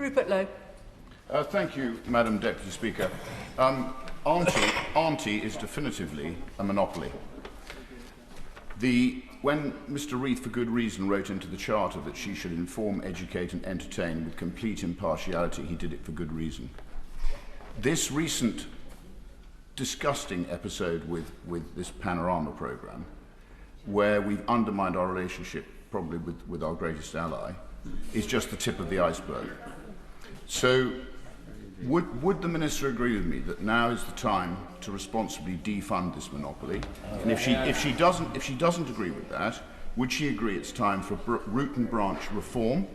Rupert Lowe. Thank you, Madam Deputy Speaker. Auntie is definitively a monopoly. When Mr Reith, for good reason, wrote into the Charter that she should inform, educate and entertain with complete impartiality, he did it for good reason. This recent disgusting episode with this Panorama programme, where we've undermined our relationship probably with our greatest ally, is just the tip of the iceberg. So would the Minister agree with me that now is the time to responsibly defund this monopoly? And if she doesn't agree with that, would she agree it's time for root and branch reform,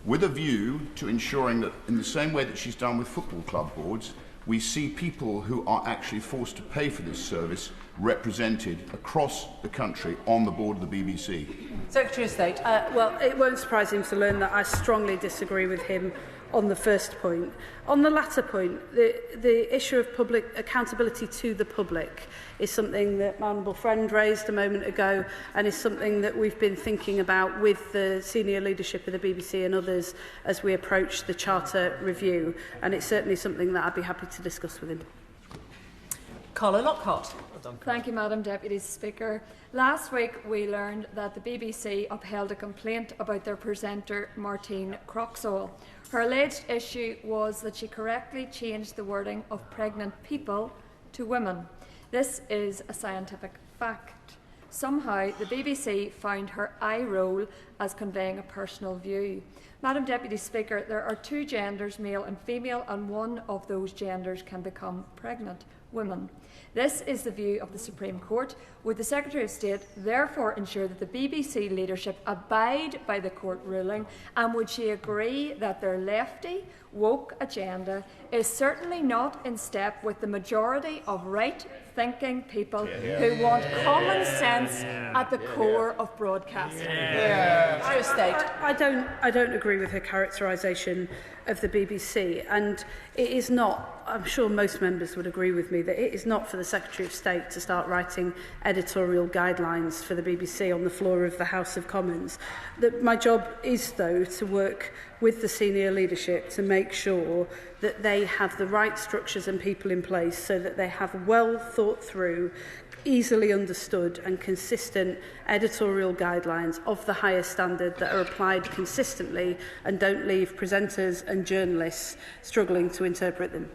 with a view to ensuring that, in the same way that she's done with football club boards, we see people who are actually forced to pay for this service represented across the country on the board of the BBC? Secretary of State. Well, it won't surprise him to learn that I strongly disagree with him on the first point. On the latter point, the issue of public accountability to the public is something that my honourable friend raised a moment ago, and is something that we've been thinking about with the senior leadership of the BBC and others as we approach the Charter review, and it's certainly something that I'd be happy to discuss with him. Carla Lockhart. Thank you, Madam Deputy Speaker. Last week we learned that the BBC upheld a complaint about their presenter Martine Croxall. Her alleged issue was that she correctly changed the wording of pregnant people to women. This is a scientific fact. Somehow the BBC found her eye roll as conveying a personal view. Madam Deputy Speaker, there are two genders, male and female, and one of those genders can become pregnant, women. This is the view of the Supreme Court. Would the Secretary of State therefore ensure that the BBC leadership abide by the court ruling, and would she agree that their lefty, woke agenda is certainly not in step with the majority of right-thinking people who want common sense at the core of broadcasting? I don't agree with her characterisation of the BBC, and it is not, I'm sure most members would agree with me, that it is not for the Secretary of State to start writing editorial guidelines for the BBC on the floor of the House of Commons. My job is, though, to work with the senior leadership to make sure that they have the right structures and people in place so that they have well thought through, easily understood and consistent editorial guidelines of the highest standard that are applied consistently and don't leave presenters and journalists struggling to interpret them.